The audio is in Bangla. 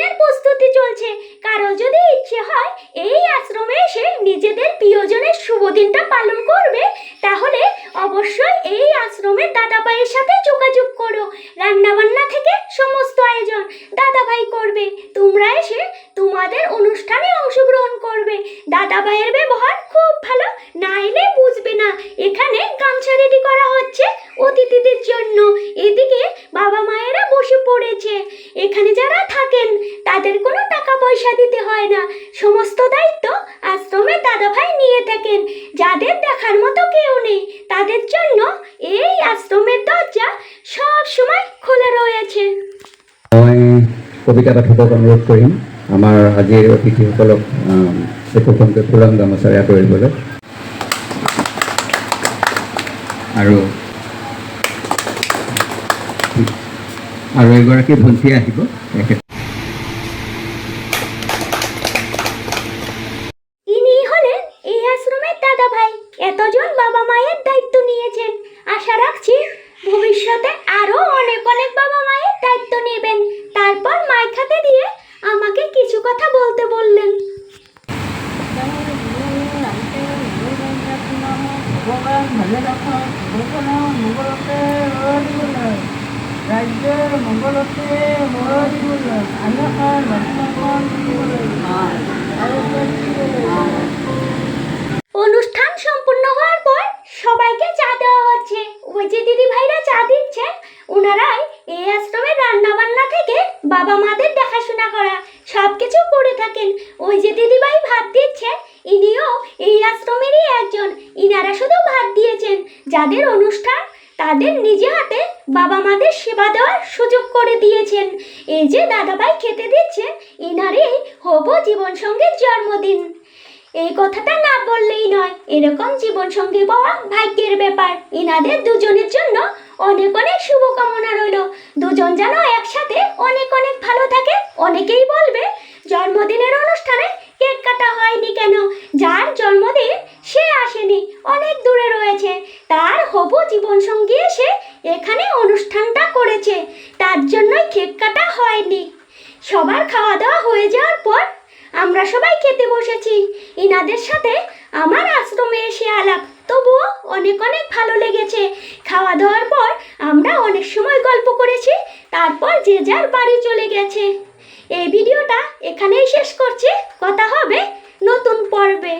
জন্মদিনের প্রস্তুতি চলছে। কারো যদি ইচ্ছে হয় এই আশ্রমে এসে নিজেদের প্রিয়জনের শুভ দিনটা পালন করবে, তাহলে অবশ্যই এই আশ্রমের দাদাভাইয়ের সাথে যোগাযোগ করো। রান্নাবান্না থেকে সমস্ত আয়োজন দাদাভাই করবে। তোমরা এসে তোমাদের অনুষ্ঠানে অংশগ্রহণ করবে। দাদাভাইয়ের ব্যবহার খুব ভালো, না এলে বুঝবে না। এখানে গামছা রেডি করা হচ্ছে অতিথিদের জন্য। এদিকে বাবা মায়েরা বসে পড়েছে। এখানে যারা থাকেন তাদের কোনো টাকা পয়সা দিতে হয় না, সমস্ত দায়িত্ব আশ্রমের দাদাভাই নিয়ে থাকেন। যাদের দেখার মতো কেউ নেই তাদের জন্য এই আশ্রমের দরজা সব সময় খোলা রয়েছে। মই কবিতা পাঠকক অনুৰোধ কৰিম আমাৰ আজিৰ অতিথিসকলক একোখনকৈ ফুলাম গামোচাৰে আদৰিবলৈ। আৰু এগৰাকী ভণ্টি আহিব। ইনি হলেন এই আশ্রমের দাদাভাই। এতজন বাবা মায়ের দায়িত্ব নিয়েছেন। আশা রাখছি ভবিষ্যতে আরো অনেক অনেক বাবা মায়ের দায়িত্ব নেবেন। তারপর মাইক হাতে দিয়ে আমাকে কিছু কথা বলতে বললেন। রাজ্যের মঙ্গলতে অনুষ্ঠান সম্পূর্ণ হওয়ার পর সবাইকে চা দেওয়া হচ্ছে। ওই যে দিদি ভাইরা চা দিচ্ছেন, ওনারাই এই আশ্রমের রান্না বান্না থেকে বাবা মাদের দেখাশোনা করা সবকিছু করে থাকেন। ওই যে দিদি ভাই ভাত দিচ্ছেন, ইনিও এই আশ্রমেরই একজন। ইনারা শুধু ভাত দিয়েছেন। যাদের অনুষ্ঠান তাদের নিজে হাতে বাবা মাদের সেবা দেওয়ার সুযোগ করে দিয়েছেন। এই যে দাদাভাই খেতে দিচ্ছেন, ইনারই হবু জীবন সঙ্গীর জন্মদিন। এই কথাটা না বললেই নয়, এরকম জীবন সঙ্গী পাওয়া ভাগ্যের ব্যাপার। ইনাদের দুজনের জন্য অনেক অনেক শুভকামনা রইল। দুজন যেন একসাথে অনেক অনেক ভালো থাকে। অনেকেই বলবে জন্মদিনের অনুষ্ঠানে কেক কাটা হয়নি কেন? যার জন্মদিন সে আসেনি, অনেক দূরে রয়েছে। তার হবু জীবন সঙ্গী এসে এখানে অনুষ্ঠানটা করেছে, তার জন্যই কেক কাটা হয়নি। সবার খাওয়া দাওয়া হয়ে যাওয়ার পর আমরা সবাই খেতে বসেছি। ইনাদের সাথে আমার আশ্রমে এসে আলাপ, তবুও অনেক অনেক ভালো লেগেছে। খাওয়া দাওয়ার পর আমরা অনেক সময় গল্প করেছি, তারপর যে যার বাড়ি চলে গেছে। এই ভিডিওটা এখানেই শেষ করছি। কথা হবে নতুন পর্বে।